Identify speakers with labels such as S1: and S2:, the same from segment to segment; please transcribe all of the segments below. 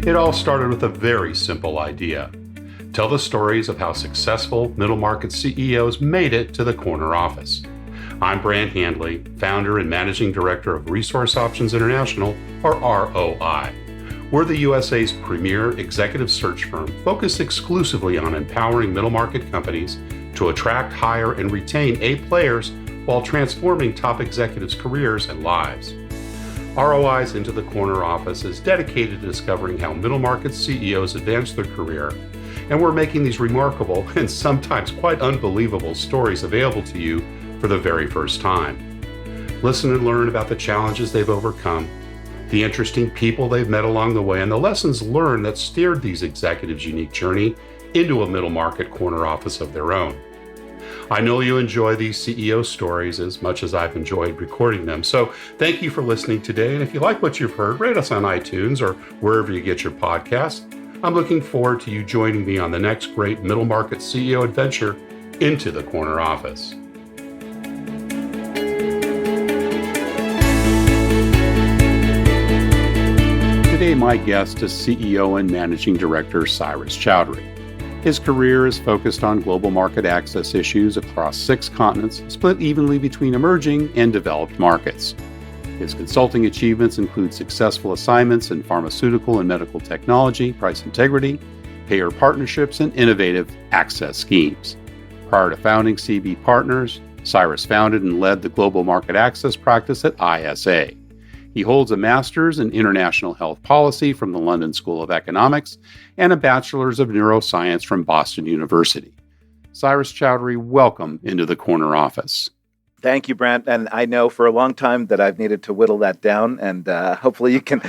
S1: It all started with a very simple idea. Tell the stories of how successful middle market CEOs made it to the corner office. I'm Brant Handley, founder and managing director of Resource Options International, or ROI. We're the USA's premier executive search firm focused exclusively on empowering middle market companies to attract, hire, and retain A players while transforming top executives' careers and lives. ROI's Into the Corner office is dedicated to discovering how middle market CEOs advance their career, and we're making these remarkable and sometimes quite unbelievable stories available to you for the very first time. Listen and learn about the challenges they've overcome, the interesting people they've met along the way, and the lessons learned that steered these executives' unique journey into a middle market corner office of their own. I know you enjoy these CEO stories as much as I've enjoyed recording them, so thank you for listening today. And if you like what you've heard, rate us on iTunes or wherever you get your podcasts. I'm looking forward to you joining me on the next great middle market CEO adventure into the corner office. Today, my guest is CEO and Managing Director Cyrus Chowdhury. His career is focused on global market access issues across 6 continents, split evenly between emerging and developed markets. His consulting achievements include successful assignments in pharmaceutical and medical technology, price integrity, payer partnerships, and innovative access schemes. Prior to founding CBPartners, Cyrus founded and led the global market access practice at ISA. He holds a master's in international health policy from the London School of Economics and a bachelor's of neuroscience from Boston University. Cyrus Chowdhury, welcome into the corner office.
S2: Thank you, Brant. And I know for a long time that I've needed to whittle that down, and hopefully you can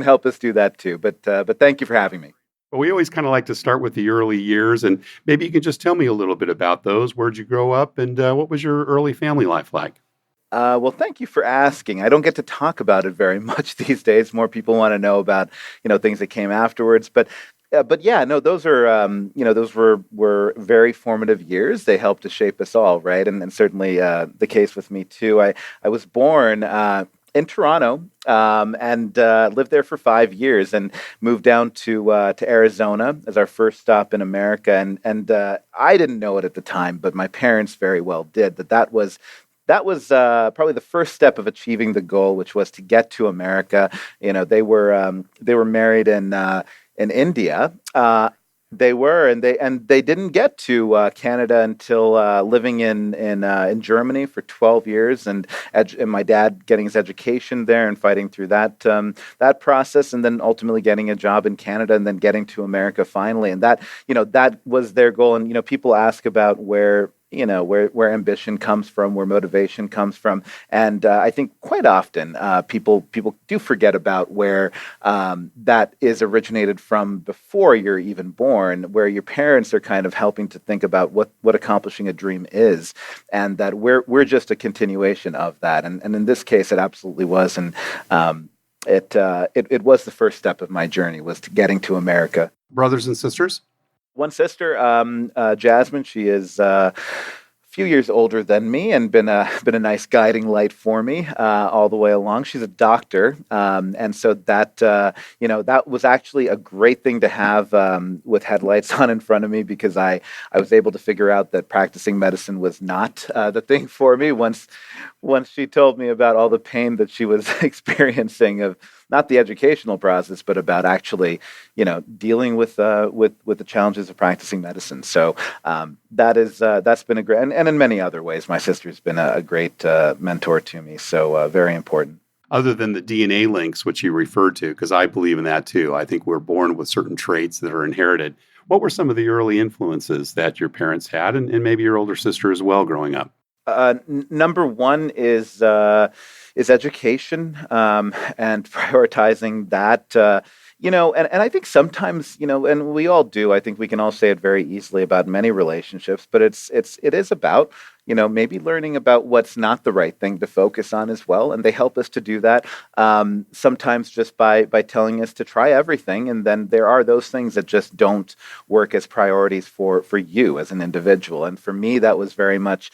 S2: help us do that too. But thank you for having me.
S1: Well, we always kind of like to start with the early years, and maybe you can just tell me a little bit about those. Where'd you grow up, and what was your early family life like?
S2: Well, thank you for asking. I don't get to talk about it very much these days. More people want to know about, things that came afterwards. But yeah, no, those are, those were very formative years. They helped to shape us all, right? And certainly the case with me too. I was born in Toronto and lived there for 5 years, and moved down to Arizona as our first stop in America. And I didn't know it at the time, but my parents very well did. That was probably the first step of achieving the goal, which was to get to America. They were married in India. They didn't get to Canada until living in Germany for 12 years, and my dad getting his education there and fighting through that process, and then ultimately getting a job in Canada, and then getting to America finally. And that was their goal. And people ask about where ambition comes from, where motivation comes from. And I think quite often people do forget about where that is originated from before you're even born, where your parents are kind of helping to think about what accomplishing a dream is, and that we're just a continuation of that. And in this case, it absolutely was. And it was the first step of my journey, was to getting to America.
S1: Brothers and sisters?
S2: One sister, Jasmine. She is a few years older than me, and been a nice guiding light for me all the way along. She's a doctor, and so that that was actually a great thing to have with headlights on in front of me, because I was able to figure out that practicing medicine was not the thing for me once she told me about all the pain that she was experiencing, of not the educational process, but about actually, dealing with the challenges of practicing medicine. So that's been a great, and in many other ways, my sister's been a great mentor to me. So very important.
S1: Other than the DNA links, which you referred to, because I believe in that too. I think we're born with certain traits that are inherited. What were some of the early influences that your parents had, and maybe your older sister as well, growing up?
S2: Number one is education, and prioritizing that. And I think sometimes, and we all do. I think we can all say it very easily about many relationships, but it is about maybe learning about what's not the right thing to focus on as well. And they help us to do that, sometimes just by telling us to try everything. And then there are those things that just don't work as priorities for you as an individual. And for me, that was very much,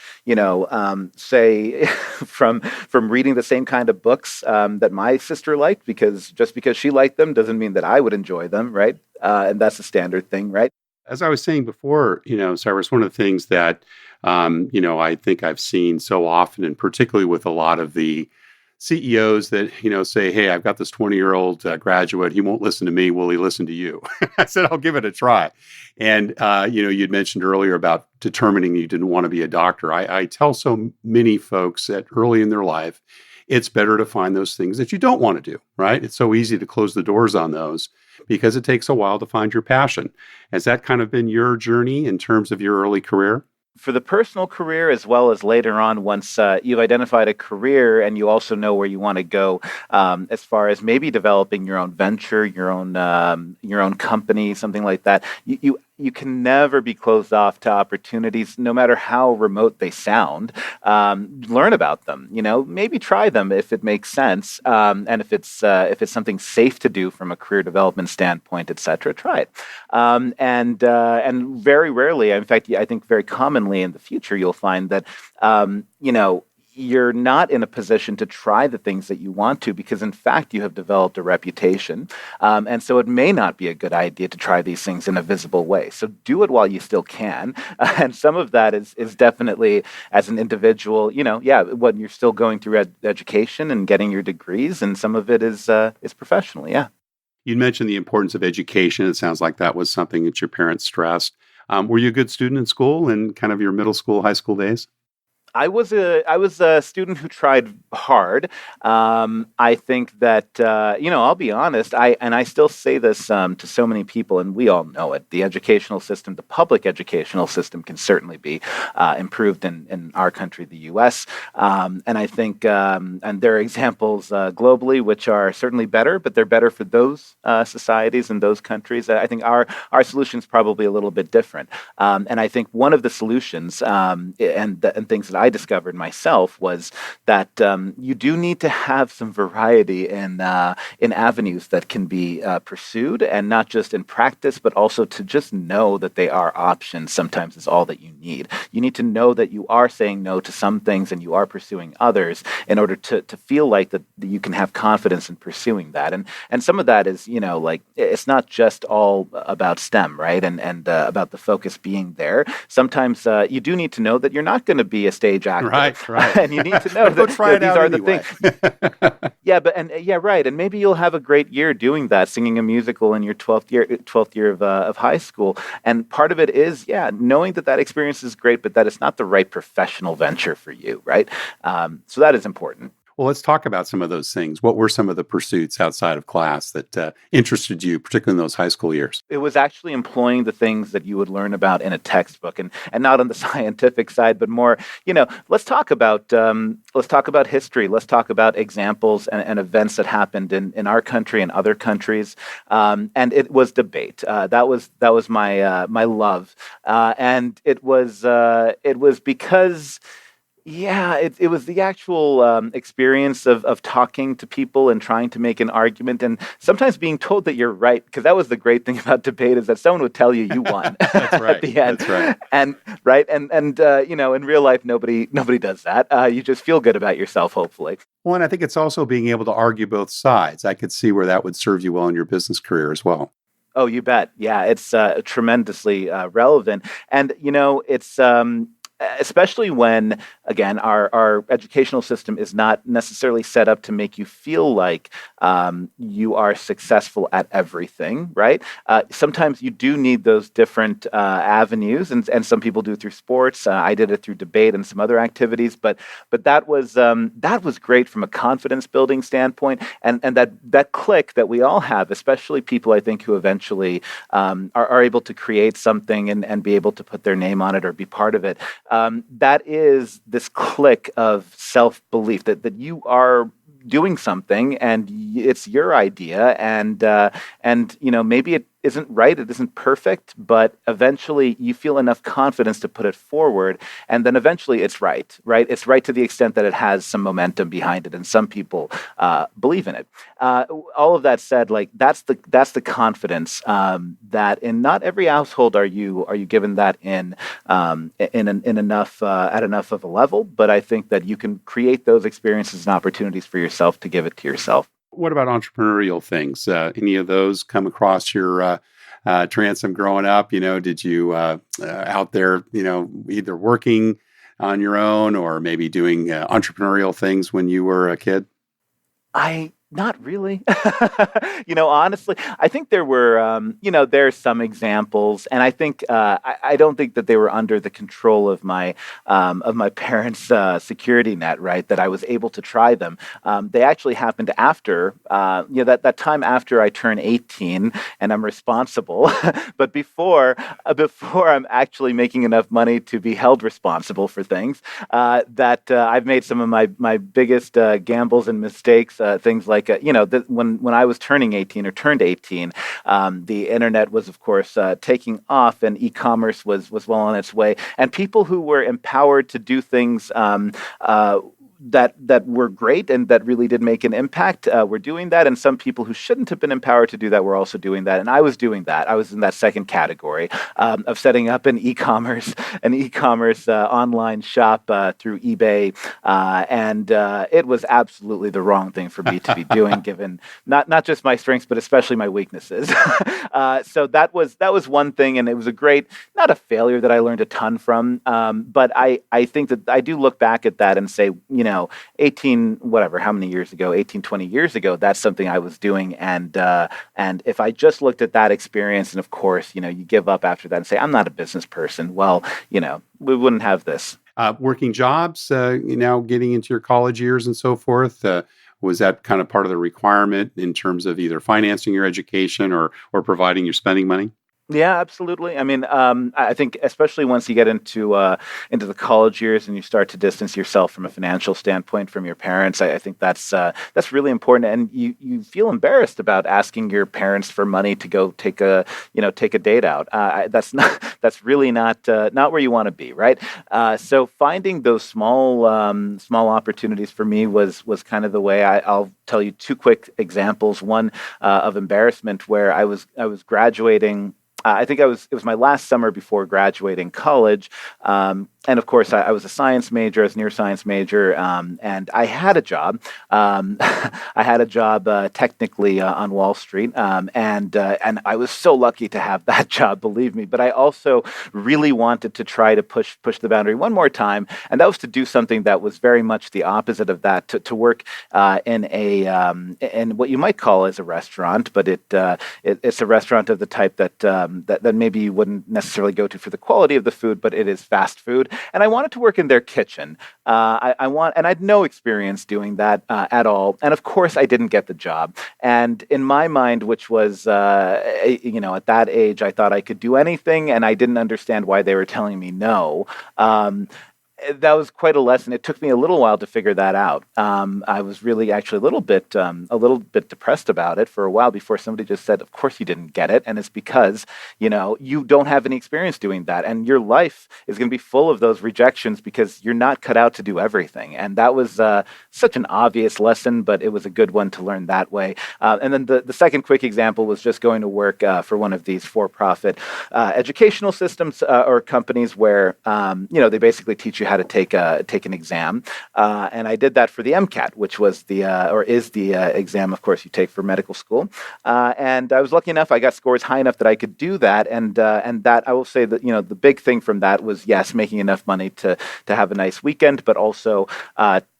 S2: say from reading the same kind of books that my sister liked, because just because she liked them doesn't mean that I would enjoy them, right? And that's a standard thing, right?
S1: As I was saying before, Cyrus, one of the things that, I think I've seen so often, and particularly with a lot of the CEOs that, say, hey, I've got this 20-year-old graduate. He won't listen to me. Will he listen to you? I said, I'll give it a try. And, you'd mentioned earlier about determining you didn't want to be a doctor. I tell so many folks that early in their life, it's better to find those things that you don't want to do, right? It's so easy to close the doors on those because it takes a while to find your passion. Has that kind of been your journey in terms of your early career?
S2: For the personal career, as well as later on, once you've identified a career and you also know where you want to go, as far as maybe developing your own venture, your own company, something like that, you can never be closed off to opportunities, no matter how remote they sound. Learn about them, maybe try them if it makes sense, and if it's something safe to do from a career development standpoint, etc. Try it. And very rarely, in fact, I think very commonly in the future, you'll find that you're not in a position to try the things that you want to because, in fact, you have developed a reputation. And so it may not be a good idea to try these things in a visible way. So do it while you still can. And some of that is definitely, as an individual, when you're still going through education and getting your degrees, and some of it is professionally, yeah.
S1: You mentioned the importance of education. It sounds like that was something that your parents stressed. Were you a good student in school in kind of your middle school, high school days?
S2: I was a student who tried hard. I think that I'll be honest. I still say this to so many people, and we all know it. The educational system, the public educational system, can certainly be improved in our country, the U.S. And I think, and there are examples globally which are certainly better, but they're better for those societies and those countries. I think our solution is probably a little bit different. And I think one of the solutions and things that I discovered myself was that you do need to have some variety in avenues that can be pursued, and not just in practice, but also to just know that they are options sometimes is all that you need. You need to know that you are saying no to some things and you are pursuing others in order to feel like that you can have confidence in pursuing that. And some of that is, it's not just all about STEM, right? And about the focus being there. Sometimes you do need to know that you're not going to be a stage actor.
S1: Right.
S2: And you need to know that these are the things. Right. And maybe you'll have a great year doing that, singing a musical in your 12th year of high school. And part of it is, knowing that experience is great, but that it's not the right professional venture for you, right? So that is important.
S1: Well, let's talk about some of those things. What were some of the pursuits outside of class that interested you, particularly in those high school years?
S2: It was actually employing the things that you would learn about in a textbook, and not on the scientific side, but more, let's talk about history. Let's talk about examples and events that happened in our country and other countries. And it was debate. That was my love, and it was because. Yeah, it was the actual experience of talking to people and trying to make an argument, and sometimes being told that you're right, because that was the great thing about debate, is that someone would tell you won.
S1: That's right.
S2: At the end.
S1: That's right.
S2: And in real life, nobody does that. You just feel good about yourself, hopefully.
S1: Well, and I think it's also being able to argue both sides. I could see where that would serve you well in your business career as well.
S2: Oh, you bet. Yeah, it's tremendously relevant, and it's. Especially when, again, our educational system is not necessarily set up to make you feel like you are successful at everything, right? Sometimes you do need those different avenues, and some people do through sports. I did it through debate and some other activities, but that was great from a confidence building standpoint, and that click that we all have, especially people I think who eventually are able to create something and be able to put their name on it or be part of it. That is this click of self-belief that you are doing something and it's your idea, and maybe isn't right, it isn't perfect, but eventually you feel enough confidence to put it forward, and then eventually it's right, right? It's right to the extent that it has some momentum behind it, and some people believe in it. All of that said, like that's the confidence that in not every household are you given that in enough at enough of a level, but I think that you can create those experiences and opportunities for yourself to give it to yourself.
S1: What about entrepreneurial things? Any of those come across your transom growing up? Did you out there, either working on your own or maybe doing entrepreneurial things when you were a kid?
S2: I Not really. Honestly, I think there were, there are some examples, and I think I don't think that they were under the control of my parents' security net, right? That I was able to try them. They actually happened after, that time after I turn 18 and I'm responsible, but before I'm actually making enough money to be held responsible for things. That I've made some of my biggest gambles and mistakes, things like when I was turning 18 or turned 18, the internet was of course taking off, and e-commerce was well on its way, and people who were empowered to do things that were great and that really did make an impact were doing that, and some people who shouldn't have been empowered to do that were also doing that, and I was doing that. I was in that second category of setting up an e-commerce online shop through eBay, and it was absolutely the wrong thing for me to be doing, given not just my strengths but especially my weaknesses. So that was one thing, and it was a great, not a failure that I learned a ton from, but I think that I do look back at that and say, 18, whatever, how many years ago, 18, 20 years ago, that's something I was doing. And if I just looked at that experience, and of course, you give up after that and say, I'm not a business person. Well, we wouldn't have this.
S1: Working jobs, getting into your college years and so forth. Was that kind of part of the requirement in terms of either financing your education or providing your spending money?
S2: Yeah, absolutely. I mean, I think especially once you get into the college years and you start to distance yourself from a financial standpoint from your parents, I think that's really important. And you feel embarrassed about asking your parents for money to go take a date out. That's really not where you want to be, right? So finding those small opportunities for me was kind of the way. I'll tell you two quick examples. One of embarrassment where I was graduating. I think it was my last summer before graduating college. And of course, I was a science major, I was a neuroscience major, and I had a job. I had a job technically on Wall Street, and I was so lucky to have that job, believe me. But I also really wanted to try to push the boundary one more time, and that was to do something that was very much the opposite of that. To work in what you might call as a restaurant, but it's a restaurant of the type that maybe you wouldn't necessarily go to for the quality of the food, but it is fast food. And I wanted to work in their kitchen. And I had no experience doing that at all. And of course, I didn't get the job. And in my mind, which was, at that age, I thought I could do anything, and I didn't understand why they were telling me no. That was quite a lesson. It took me a little while to figure that out. I was really actually a little bit depressed about it for a while before somebody just said, "Of course you didn't get it," and it's because you don't have any experience doing that, and your life is going to be full of those rejections because you're not cut out to do everything. And that was such an obvious lesson, but it was a good one to learn that way. And then the second quick example was just going to work for one of these for-profit educational systems or companies where they basically teach you how to take an exam, and I did that for the MCAT, which was is the exam, of course, you take for medical school. And I was lucky enough; I got scores high enough that I could do that, and that I will say that the big thing from that was, yes, making enough money to have a nice weekend, but also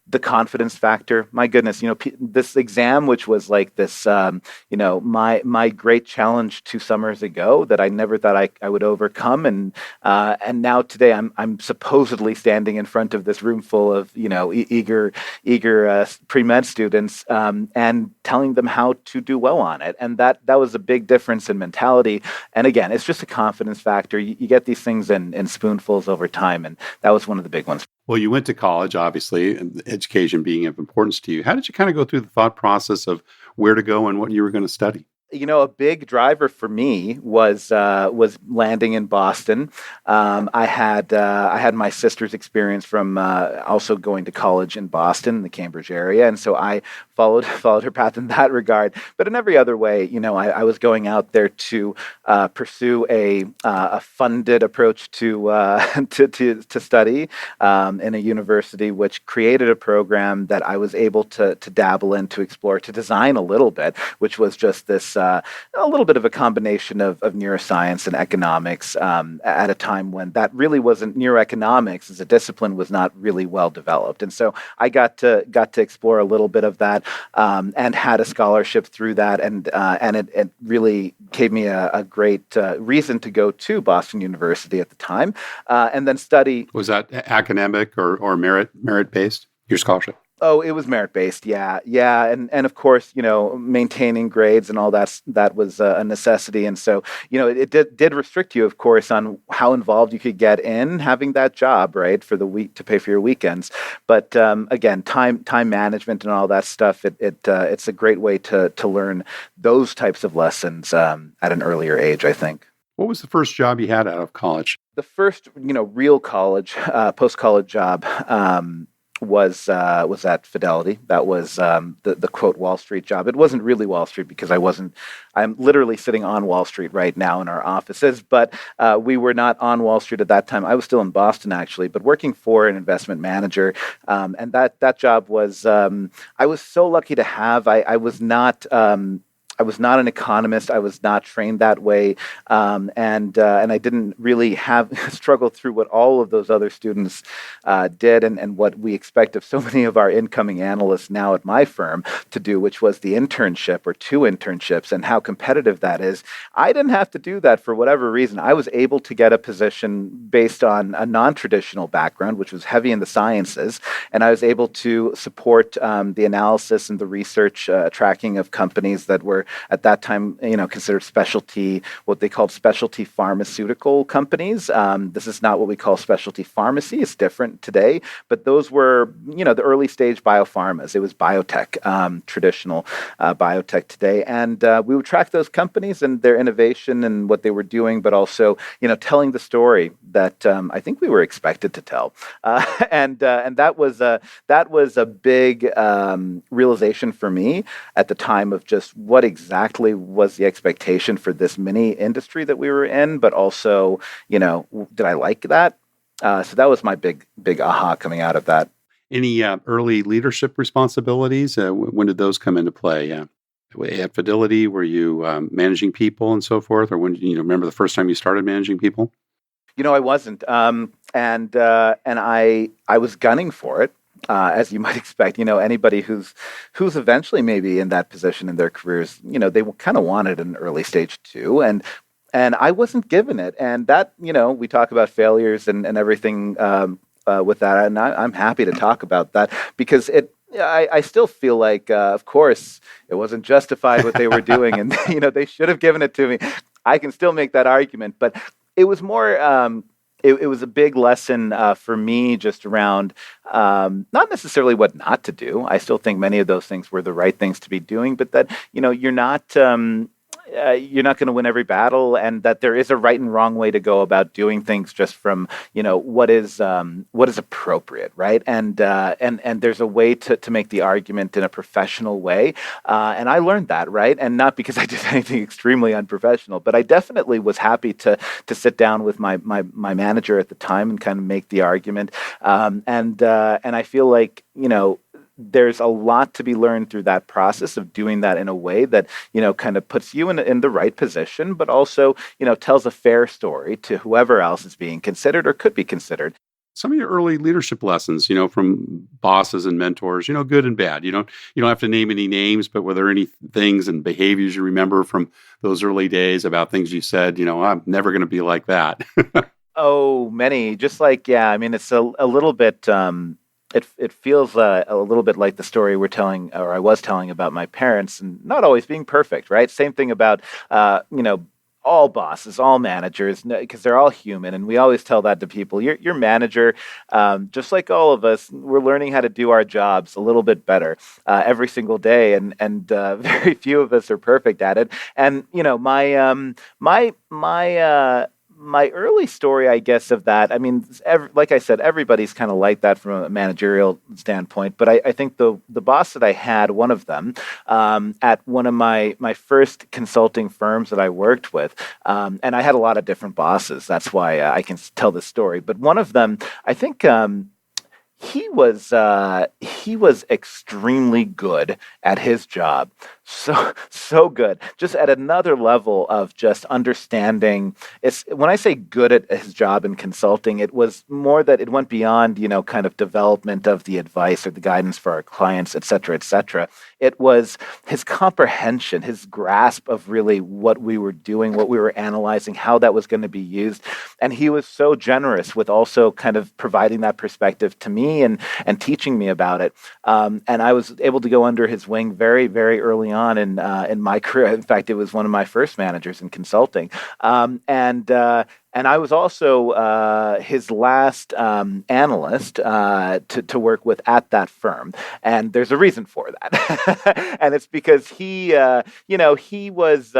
S2: the confidence factor. My goodness, this exam, which was like this, my great challenge 2 summers ago that I never thought I would overcome, and now today I'm supposedly standing in front of this room full of eager pre-med students, and telling them how to do well on it, and that was a big difference in mentality. And again, it's just a confidence factor. You get these things in spoonfuls over time, and that was one of the big ones.
S1: Well, you went to college, obviously, and education being of importance to you. How did you kind of go through the thought process of where to go and what you were going to study?
S2: A big driver for me was landing in Boston. I had my sister's experience from also going to college in Boston, the Cambridge area, and so I followed her path in that regard. But in every other way, I was going out there to pursue a funded approach to study in a university, which created a program that I was able to dabble in, to explore, to design a little bit, which was just this a little bit of a combination of neuroscience and economics at a time when that really wasn't, neuroeconomics as a discipline was not really well developed. And so I got to explore a little bit of that and had a scholarship through that, and it really gave me a great reason to go to Boston University at the time and then study.
S1: Was that academic or merit based? Your scholarship?
S2: Oh, it was merit-based, yeah, and of course, maintaining grades and all that was a necessity, and so it did restrict you, of course, on how involved you could get in having that job, right, for the week to pay for your weekends. But again, time management and all that stuff, it's a great way to learn those types of lessons at an earlier age, I think.
S1: What was the first job you had out of college?
S2: The first, real college, post-college job. Was at Fidelity. That was the quote Wall Street job. It wasn't really Wall Street because I'm literally sitting on Wall Street right now in our offices, but we were not on Wall Street at that time. I was still in Boston actually, but working for an investment manager. And that job was, I was so lucky to have. I was not an economist. I was not trained that way, and I didn't really have struggled through what all of those other students did, and what we expect of so many of our incoming analysts now at my firm to do, which was the internship or 2 internships, and how competitive that is. I didn't have to do that for whatever reason. I was able to get a position based on a non-traditional background, which was heavy in the sciences, and I was able to support the analysis and the research tracking of companies that were at that time, considered specialty, what they called specialty pharmaceutical companies. This is not what we call specialty pharmacy. It's different today, but those were, the early stage biopharmas. It was biotech, traditional biotech today. And we would track those companies and their innovation and what they were doing, but also, telling the story that I think we were expected to tell. And that was a big realization for me at the time of just what exactly was the expectation for this mini industry that we were in, but also, did I like that? So that was my big aha coming out of that.
S1: Any early leadership responsibilities? When did those come into play? At Fidelity, were you managing people and so forth, or when remember the first time you started managing people?
S2: I wasn't, and I was gunning for it. As you might expect, anybody who's eventually maybe in that position in their careers, they kind of want it in an early stage too, and I wasn't given it, and that we talk about failures and everything with that, and I'm happy to talk about that because I still feel like, of course, it wasn't justified what they were doing, and they should have given it to me. I can still make that argument, but it was more. It was a big lesson for me just around not necessarily what not to do. I still think many of those things were the right things to be doing, but that, you're not going to win every battle, and that there is a right and wrong way to go about doing things just from, what is appropriate, right? And there's a way to make the argument in a professional way. And I learned that, right? And not because I did anything extremely unprofessional, but I definitely was happy to sit down with my manager at the time and kind of make the argument. And I feel like, there's a lot to be learned through that process of doing that in a way that, kind of puts you in the right position, but also, tells a fair story to whoever else is being considered or could be considered.
S1: Some of your early leadership lessons, from bosses and mentors, good and bad. You don't have to name any names, but were there any things and behaviors you remember from those early days about things you said, I'm never going to be like that?
S2: Oh, many. Just like, it's a little bit. It feels a little bit like the story we're telling, or I was telling, about my parents, and not always being perfect, right? Same thing about, all bosses, all managers, because they're all human, and we always tell that to people. Your manager, just like all of us, we're learning how to do our jobs a little bit better every single day, and very few of us are perfect at it. And my early story, I guess, of that. I mean, like I said, everybody's kind of like that from a managerial standpoint. But I think the boss that I had, one of them, at one of my first consulting firms that I worked with, and I had a lot of different bosses. That's why I can tell this story. But one of them, I think. He was extremely good at his job, so good, just at another level of just understanding. It's when I say good at his job in consulting, it was more that it went beyond kind of development of the advice or the guidance for our clients, et cetera, et cetera. It was his comprehension, his grasp of really what we were doing, what we were analyzing, how that was going to be used, and he was so generous with also kind of providing that perspective to me and teaching me about it. And I was able to go under his wing very, very early on in my career. In fact, it was one of my first managers in consulting. And I was also his last analyst to work with at that firm, and there's a reason for that, and it's because he was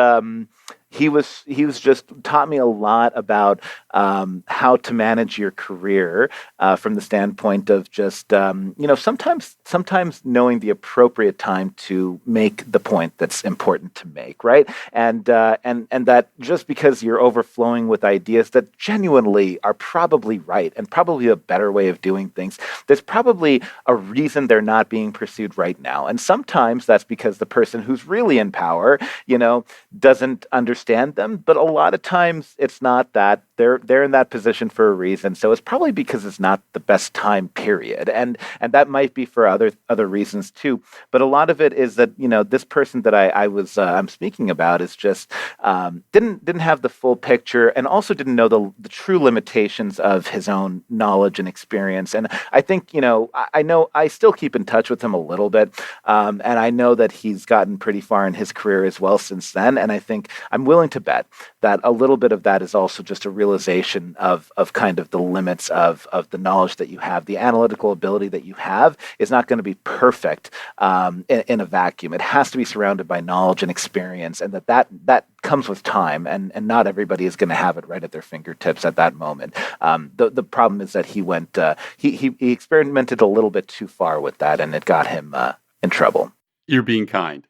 S2: just taught me a lot about how to manage your career from the standpoint of just sometimes knowing the appropriate time to make the point that's important to make, right? And that just because you're overflowing with ideas that genuinely are probably right and probably a better way of doing things, there's probably a reason they're not being pursued right now. And sometimes that's because the person who's really in power, doesn't understand them. But a lot of times it's not that. They're in that position for a reason. So it's probably because it's not the best time period. And that might be for other reasons too. But a lot of it is that, this person that I'm speaking about is just didn't have the full picture, and also didn't know the true limitations of his own knowledge and experience. And I think, I know I still keep in touch with him a little bit. And I know that he's gotten pretty far in his career as well since then. And I think I'm willing to bet that a little bit of that is also just a realization of kind of the limits of the knowledge that you have. The analytical ability that you have is not going to be perfect in a vacuum. It has to be surrounded by knowledge and experience, and that comes with time, and not everybody is going to have it right at their fingertips at that moment. The problem is that he experimented a little bit too far with that, and it got him in trouble.
S1: You're being kind.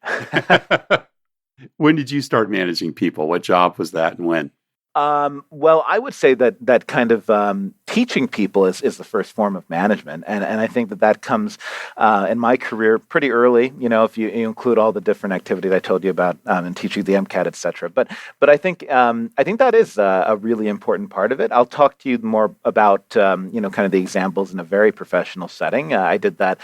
S1: When did you start managing people? What job was that, and when?
S2: Well, I would say that kind of teaching people is the first form of management, and I think that comes in my career pretty early. If you include all the different activities I told you about and teaching the MCAT, etc. But I think that is a really important part of it. I'll talk to you more about kind of the examples in a very professional setting. I did that.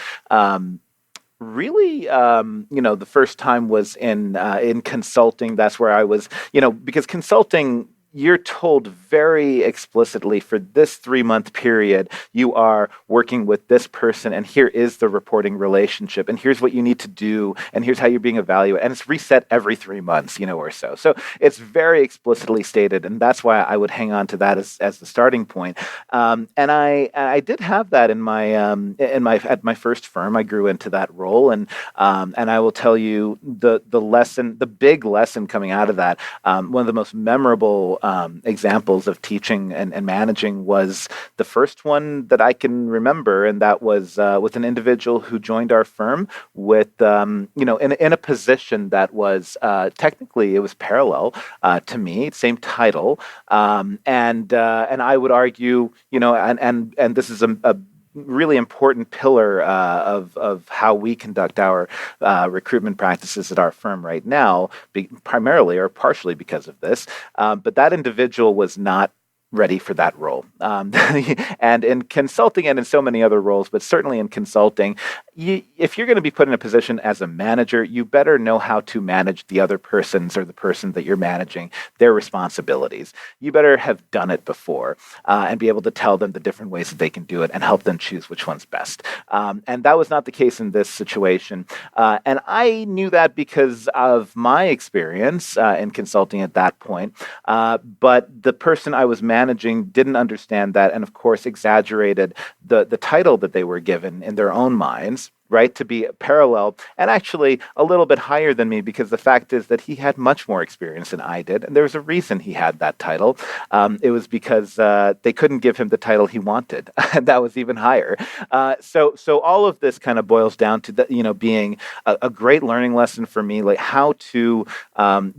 S2: Really, the first time was in consulting. That's where I was, because consulting, you're told very explicitly for this 3-month period, you are working with this person, and here is the reporting relationship, and here's what you need to do, and here's how you're being evaluated, and it's reset every 3 months, or so. So it's very explicitly stated, and that's why I would hang on to that as the starting point. And I did have that at my first firm. I grew into that role, and I will tell you the big lesson coming out of that. One of the most memorable examples of teaching and managing was the first one that I can remember, and that was with an individual who joined our firm with, in a position that was technically it was parallel to me, same title, and I would argue, and this is a really important pillar of how we conduct our recruitment practices at our firm right now, primarily or partially because of this. But that individual was not ready for that role. And in consulting and in so many other roles, but certainly in consulting, if you're going to be put in a position as a manager, you better know how to manage the other persons or the person that you're managing, their responsibilities. You better have done it before and be able to tell them the different ways that they can do it and help them choose which one's best. And that was not the case in this situation. And I knew that because of my experience in consulting at that point. But the person I was managing didn't understand that, and of course exaggerated the title that they were given in their own minds, right, to be parallel and actually a little bit higher than me, because the fact is that he had much more experience than I did. And there was a reason he had that title. It was because they couldn't give him the title he wanted. And that was even higher. So all of this kind of boils down to being a great learning lesson for me, like how to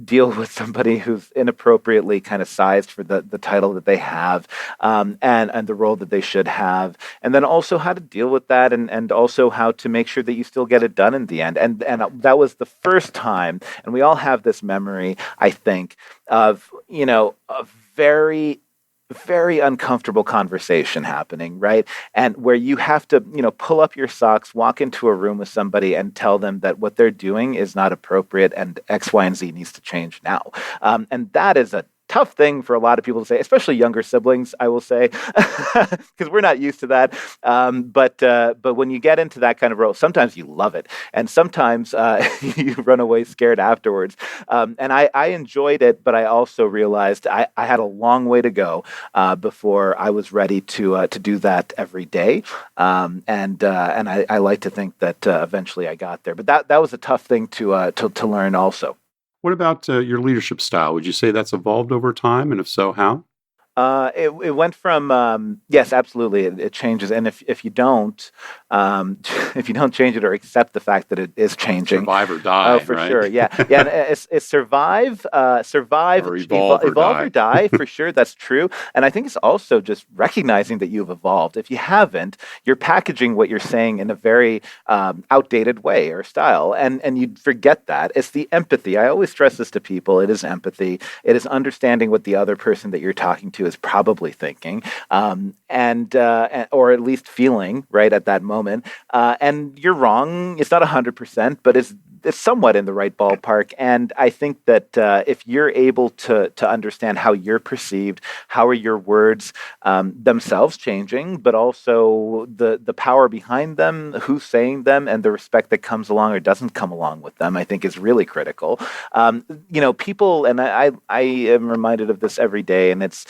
S2: deal with somebody who's inappropriately kind of sized for the title that they have, and the role that they should have. And then also how to deal with that, and also how to make sure that you still get it done in the end. And that was the first time, and we all have this memory, I think, of, a very, very uncomfortable conversation happening, right? And where you have to, pull up your socks, walk into a room with somebody and tell them that what they're doing is not appropriate and X, Y, and Z needs to change now. And that is a tough thing for a lot of people to say, especially younger siblings, I will say, because we're not used to that. But when you get into that kind of role, sometimes you love it, and sometimes you run away scared afterwards. And I enjoyed it, but I also realized I had a long way to go before I was ready to do that every day. And I like to think that eventually I got there. But that was a tough thing to learn also.
S1: What about your leadership style? Would you say that's evolved over time? And if so, how?
S2: It went from yes, absolutely. It changes, and if you don't if you don't change it or accept the fact that it is changing,
S1: survive or die.
S2: oh, for
S1: right?
S2: sure, yeah. And it's survive,
S1: Or evolve
S2: or die for sure. That's true, and I think it's also just recognizing that you've evolved. If you haven't, you're packaging what you're saying in a very outdated way or style, and you forget that. It's the empathy. I always stress this to people. It is empathy. It is understanding what the other person that you're talking to is probably thinking, or at least feeling right at that moment. And you're wrong. It's not 100%, but it's somewhat in the right ballpark. And I think that if you're able to understand how you're perceived, how are your words themselves changing, but also the power behind them, who's saying them, and the respect that comes along or doesn't come along with them, I think is really critical. People, and I am reminded of this every day, and it's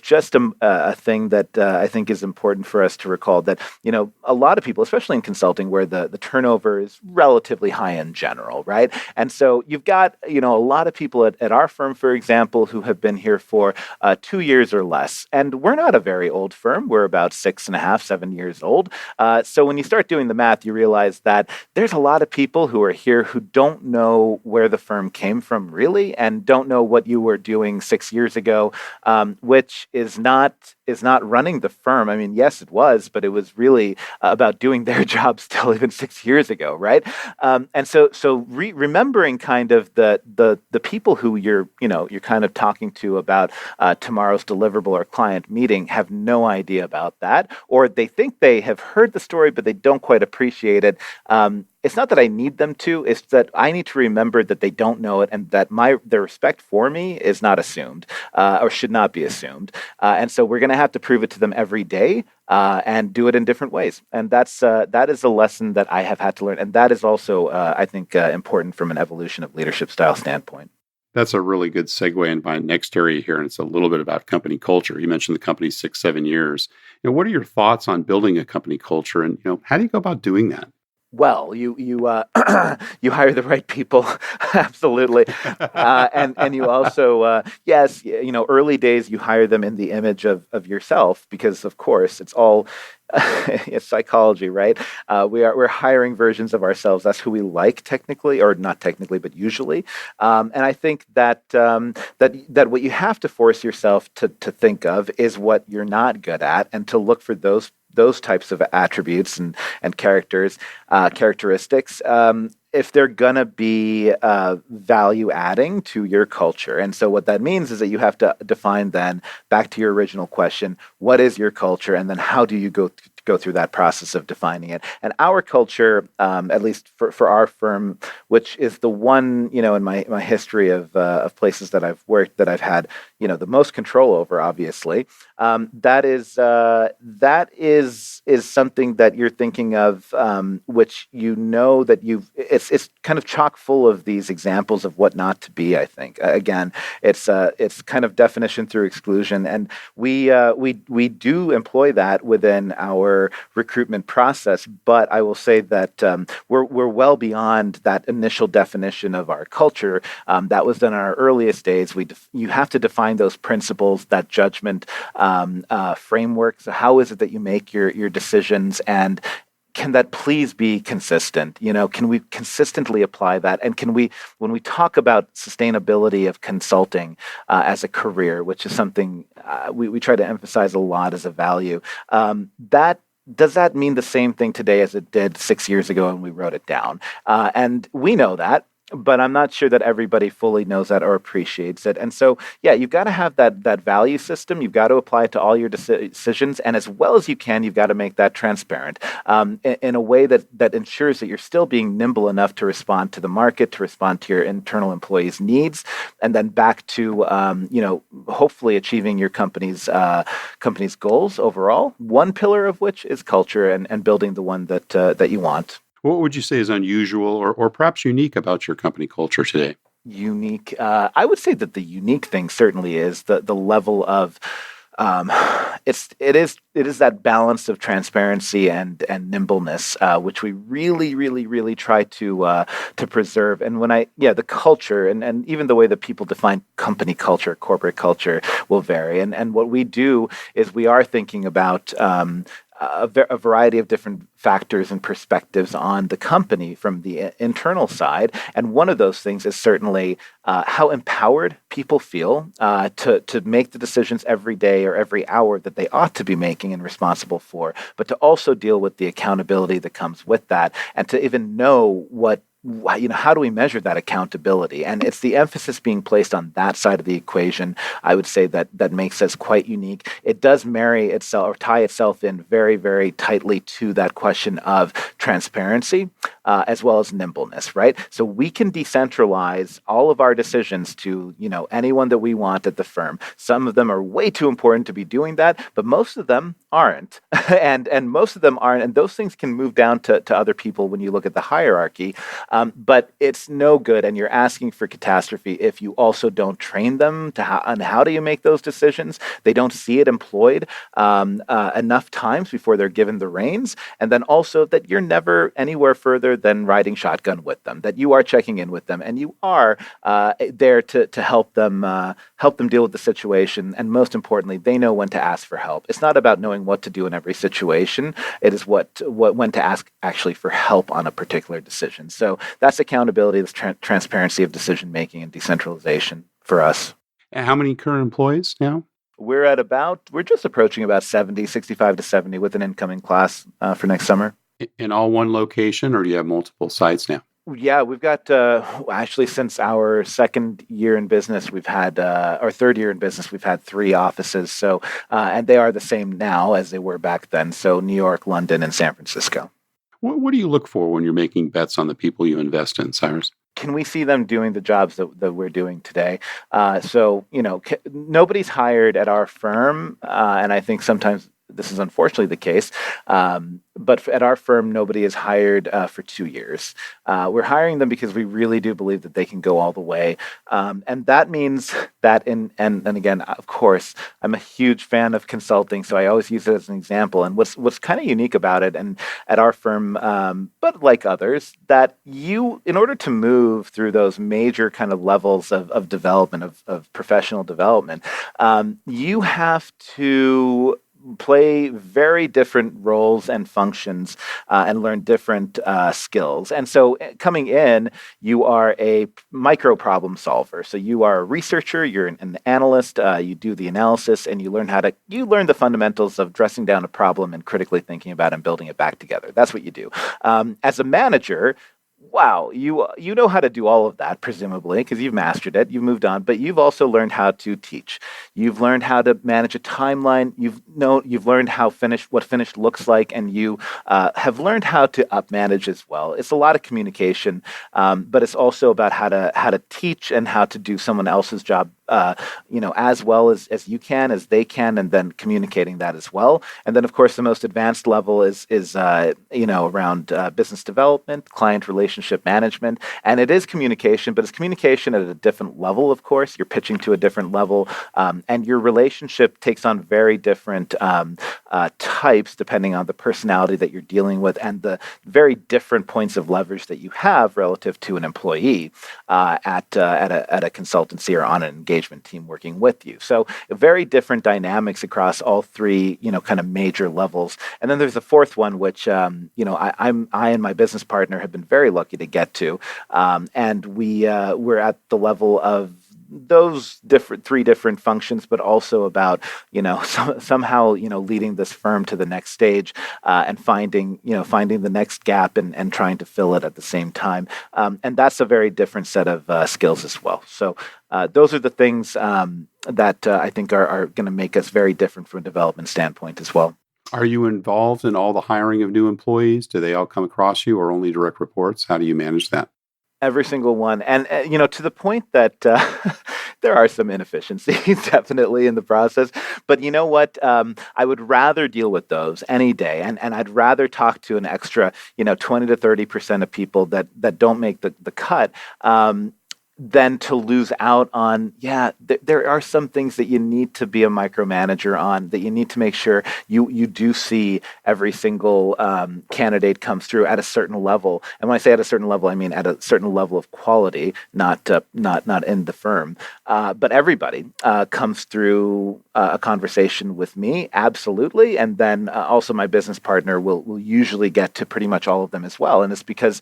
S2: just a thing that I think is important for us to recall, that a lot of people, especially in consulting, where the turnover is relatively high in general, right? And so you've got a lot of people at our firm, for example, who have been here for 2 years or less, and we're not a very old firm. We're about 6.5, 7 years old. So when you start doing the math, you realize that there's a lot of people who are here who don't know where the firm came from really, and don't know what you were doing 6 years ago, which is not running the firm. I mean, yes, it was, but it was really about doing their job still even 6 years ago, right? And so remembering kind of the people who you're kind of talking to about tomorrow's deliverable or client meeting have no idea about that, or they think they have heard the story, but they don't quite appreciate it. It's not that I need them to, it's that I need to remember that they don't know it, and that their respect for me is not assumed, or should not be assumed. And so we're going to have to prove it to them every day, and do it in different ways. And that is a lesson that I have had to learn. And that is also, I think, important from an evolution of leadership style standpoint.
S1: That's a really good segue into my next area here, and it's a little bit about company culture. You mentioned the company 6, 7 years. What are your thoughts on building a company culture, and how do you go about doing that?
S2: Well, you you hire the right people, absolutely, and you also yes, early days you hire them in the image of yourself, because of course it's all it's psychology, right? We're hiring versions of ourselves. That's who we like, technically, or not technically, but usually. And I think that what you have to force yourself to think of is what you're not good at, and to look for those types of attributes and characteristics. if they're going to be value adding to your culture. And so what that means is that you have to define then, back to your original question, what is your culture? And then how do you go through that process of defining it? And our culture, at least for our firm, which is the one, in my history of places that I've worked that I've had, the most control over, obviously, that is something that you're thinking of, which that it's kind of chock full of these examples of what not to be. I think again, it's kind of definition through exclusion, and we do employ that within our recruitment process. But I will say that we're well beyond that initial definition of our culture. That was done in our earliest days. You have to define those principles, that judgment framework. So how is it that you make your decisions, and can that please be consistent? Can we consistently apply that? And when we talk about sustainability of consulting as a career, which is something we try to emphasize a lot as a value, does that mean the same thing today as it did 6 years ago when we wrote it down? And we know that, but I'm not sure that everybody fully knows that or appreciates it. And so, yeah, you've got to have that value system. You've got to apply it to all your decisions. And as well as you can, you've got to make that transparent in a way that ensures that you're still being nimble enough to respond to the market, to respond to your internal employees' needs, and then back to, hopefully achieving your company's goals overall, one pillar of which is culture and building the one that you want.
S1: What would you say is unusual or perhaps unique about your company culture today?
S2: Unique. I would say that the unique thing certainly is the level of it is that balance of transparency and nimbleness, which we really, really, really try to preserve. And the culture and even the way that people define company culture, corporate culture will vary. And what we do is we are thinking about a variety of different factors and perspectives on the company from the internal side. And one of those things is certainly how empowered people feel to make the decisions every day or every hour that they ought to be making and responsible for, but to also deal with the accountability that comes with that, and to even know how do we measure that accountability? And it's the emphasis being placed on that side of the equation, I would say, that makes us quite unique. It does marry itself or tie itself in very, very tightly to that question of transparency as well as nimbleness, right? So we can decentralize all of our decisions to, anyone that we want at the firm. Some of them are way too important to be doing that, but most of them aren't. and most of them aren't. And those things can move down to other people when you look at the hierarchy. But it's no good, and you're asking for catastrophe if you also don't train them on how do you make those decisions. They don't see it employed enough times before they're given the reins, and then also that you're never anywhere further than riding shotgun with them, that you are checking in with them, and you are there to help them deal with the situation, and most importantly, they know when to ask for help. It's not about knowing what to do in every situation. It is when to ask actually for help on a particular decision. So that's accountability, that's transparency of decision making and decentralization for us.
S1: And how many current employees now?
S2: We're just approaching about 65 to 70 with an incoming class for next summer.
S1: In all one location, or do you have multiple sites now?
S2: Yeah, we've got actually since our second year in business, we've had our third year in business, we've had 3 offices. So, and they are the same now as they were back then. So New York, London, and San Francisco.
S1: What do you look for when you're making bets on the people you invest in, Cyrus?
S2: Can we see them doing the jobs that we're doing today? Nobody's hired at our firm, and I think sometimes this is unfortunately the case. But at our firm, nobody is hired for 2 years. We're hiring them because we really do believe that they can go all the way. And that means that and again, of course, I'm a huge fan of consulting, so I always use it as an example. And what's kind of unique about it, and at our firm, but like others, that in order to move through those major kind of levels of development, of professional development, you have to play very different roles and functions and learn different skills. And so coming in, you are a micro problem solver. So you are a researcher, you're an analyst, you do the analysis, and you learn the fundamentals of dressing down a problem and critically thinking about and building it back together. That's what you do. As a manager, Wow, you know how to do all of that, presumably, because you've mastered it, you've moved on, but you've also learned how to teach. You've learned how to manage a timeline. You've learned how what finished looks like, and you have learned how to up manage as well. It's a lot of communication, but it's also about how to teach and how to do someone else's job. As well as you can, as they can, and then communicating that as well. And then, of course, the most advanced level is around business development, client relationship management, and it is communication, but it's communication at a different level. Of course, you're pitching to a different level, and your relationship takes on very different types depending on the personality that you're dealing with and the very different points of leverage that you have relative to an employee at a consultancy or on an engagement team working with you. So very different dynamics across all three, kind of major levels. And then there's a fourth one, which I and my business partner have been very lucky to get to, and we're at the level of those three different functions, but also about somehow leading this firm to the next stage and finding the next gap and trying to fill it at the same time, and that's a very different set of skills as well. So those are the things that I think are going to make us very different from a development standpoint as well.
S1: Are you involved in all the hiring of new employees? Do they all come across you or only direct reports? How do you manage that?
S2: Every single one. And, to the point that there are some inefficiencies definitely in the process. But you know what? I would rather deal with those any day. And I'd rather talk to an extra, 20 to 30% of people that don't make the cut. Than to lose out on, there are some things that you need to be a micromanager on, that you need to make sure you do see every single candidate comes through at a certain level. And when I say at a certain level, I mean at a certain level of quality, not in the firm. But everybody comes through a conversation with me, absolutely. And then also my business partner will usually get to pretty much all of them as well. And it's because,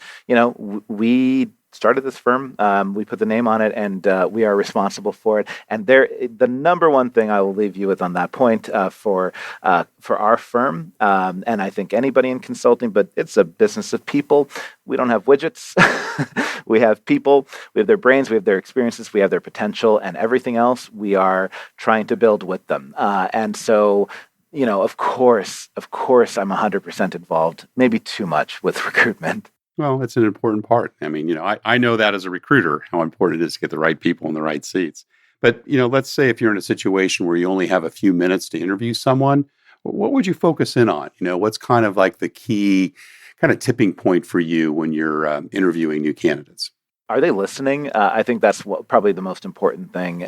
S2: we started this firm, we put the name on it, and we are responsible for it. And the number one thing I will leave you with on that point for our firm, and I think anybody in consulting, but it's a business of people. We don't have widgets. We have people. We have their brains. We have their experiences. We have their potential, and everything else we are trying to build with them. And so, of course, I'm 100% involved. Maybe too much with recruitment.
S1: Well, it's an important part. I mean, I know that as a recruiter, how important it is to get the right people in the right seats. But, let's say if you're in a situation where you only have a few minutes to interview someone, what would you focus in on? What's kind of like the key kind of tipping point for you when you're interviewing new candidates?
S2: Are they listening? I think that's probably the most important thing.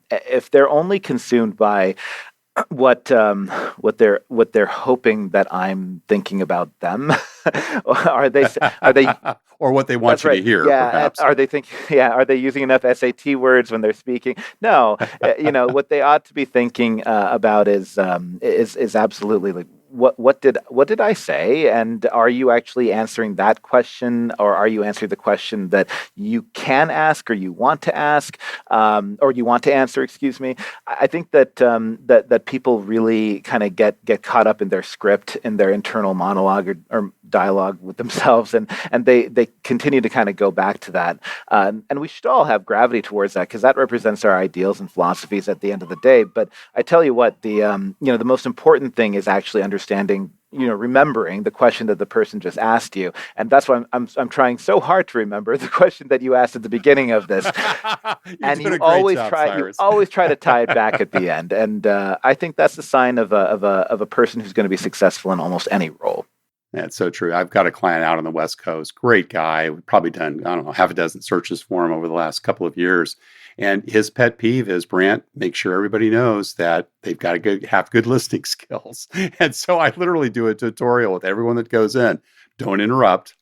S2: If they're only consumed by what they're hoping that I'm thinking about them, are they
S1: or what they want you to hear?
S2: Yeah,
S1: perhaps.
S2: are they thinking? Yeah, are they using enough SAT words when they're speaking? No, what they ought to be thinking about is absolutely like, what did I say? And are you actually answering that question, or are you answering the question that you can ask, or you want to ask, or you want to answer? Excuse me. I think that that people really kind of get caught up in their script, in their internal monologue or dialogue with themselves, and they continue to kind of go back to that. And we should all have gravity towards that, because that represents our ideals and philosophies at the end of the day. But I tell you what, the most important thing is actually understanding, remembering the question that the person just asked you. And that's why I'm trying so hard to remember the question that you asked at the beginning of this. And you always try to tie it back at the end. And I think that's the sign of a person who's going to be successful in almost any role.
S1: That's so true. I've got a client out on the West Coast, great guy. We've probably done, I don't know, half a dozen searches for him over the last couple of years. And his pet peeve is, Brant, make sure everybody knows that they've got to have good listening skills. And so I literally do a tutorial with everyone that goes in. Don't interrupt.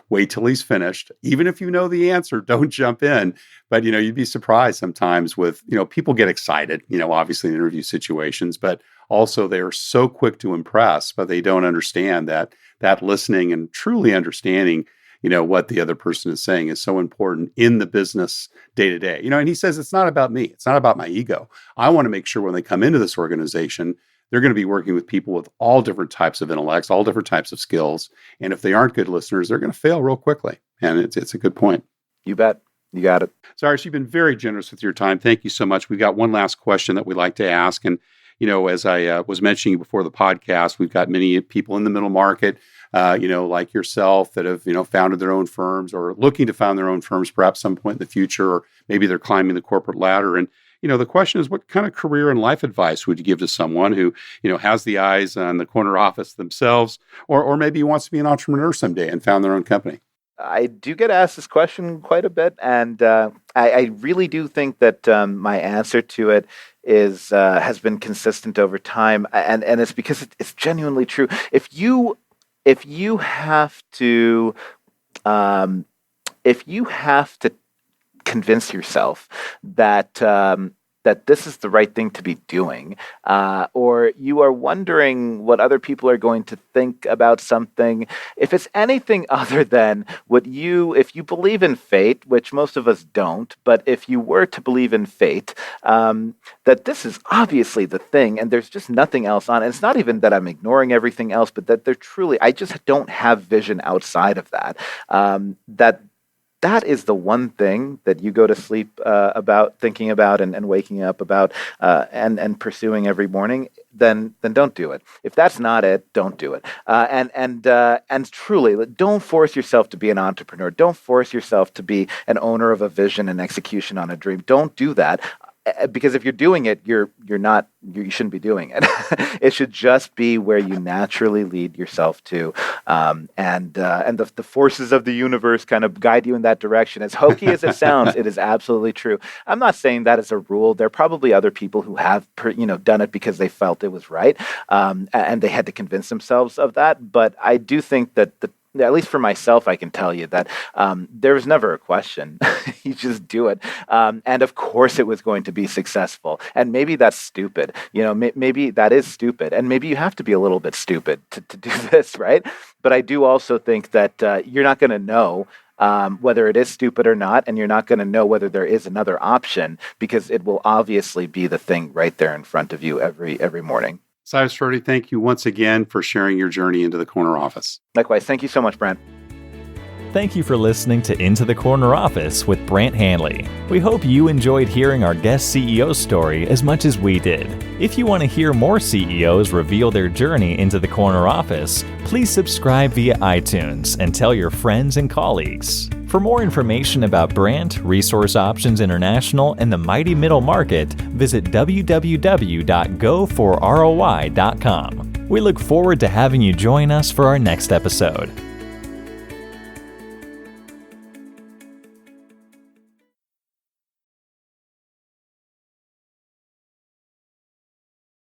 S1: Wait till he's finished. Even if you know the answer, don't jump in. But, you'd be surprised sometimes with, people get excited, obviously in interview situations, but also they're so quick to impress, but they don't understand that listening and truly understanding, what the other person is saying is so important in the business day to day. And he says, it's not about me. It's not about my ego. I want to make sure when they come into this organization, they're going to be working with people with all different types of intellects, all different types of skills. And if they aren't good listeners, they're going to fail real quickly. And it's a good point.
S2: You bet. You got it.
S1: Cyrus, you've been very generous with your time. Thank you so much. We've got one last question that we like to ask. And, as I was mentioning before the podcast, we've got many people in the middle market, like yourself that have, founded their own firms or looking to found their own firms perhaps some point in the future, or maybe they're climbing the corporate ladder. And, the question is, what kind of career and life advice would you give to someone who, has the eyes on the corner office themselves, or maybe wants to be an entrepreneur someday and found their own company?
S2: I do get asked this question quite a bit, and I really do think that my answer to it has been consistent over time, and it's because it's genuinely true. If you have to convince yourself that this is the right thing to be doing, or you are wondering what other people are going to think about something, if it's anything other than if you believe in fate, which most of us don't, but if you were to believe in fate, that this is obviously the thing and there's just nothing else on. And it's not even that I'm ignoring everything else, but that I just don't have vision outside of that. That is the one thing that you go to sleep thinking about and waking up about and pursuing every morning, then don't do it. If that's not it, don't do it. And truly, don't force yourself to be an entrepreneur. Don't force yourself to be an owner of a vision and execution on a dream. Don't do that. Because if you're doing it, you shouldn't be doing it. It should just be where you naturally lead yourself to, and the forces of the universe kind of guide you in that direction. As hokey as it sounds, it is absolutely true. I'm not saying that as a rule. There are probably other people who have done it because they felt it was right, and they had to convince themselves of that. But I do think that at least for myself, I can tell you that there was never a question. You just do it. And of course it was going to be successful. And maybe that's stupid. Maybe that is stupid. And maybe you have to be a little bit stupid to do this, right? But I do also think that you're not going to know whether it is stupid or not, and you're not going to know whether there is another option, because it will obviously be the thing right there in front of you every morning.
S1: Cyrus Chowdhury, thank you once again for sharing your journey into the corner office.
S2: Likewise. Thank you so much, Brent.
S3: Thank you for listening to Into the Corner Office with Brant Hanley. We hope you enjoyed hearing our guest CEO story as much as we did. If you want to hear more CEOs reveal their journey into the corner office, please subscribe via iTunes and tell your friends and colleagues. For more information about Brant, Resource Options International, and the mighty middle market, visit www.goforroi.com. We look forward to having you join us for our next episode.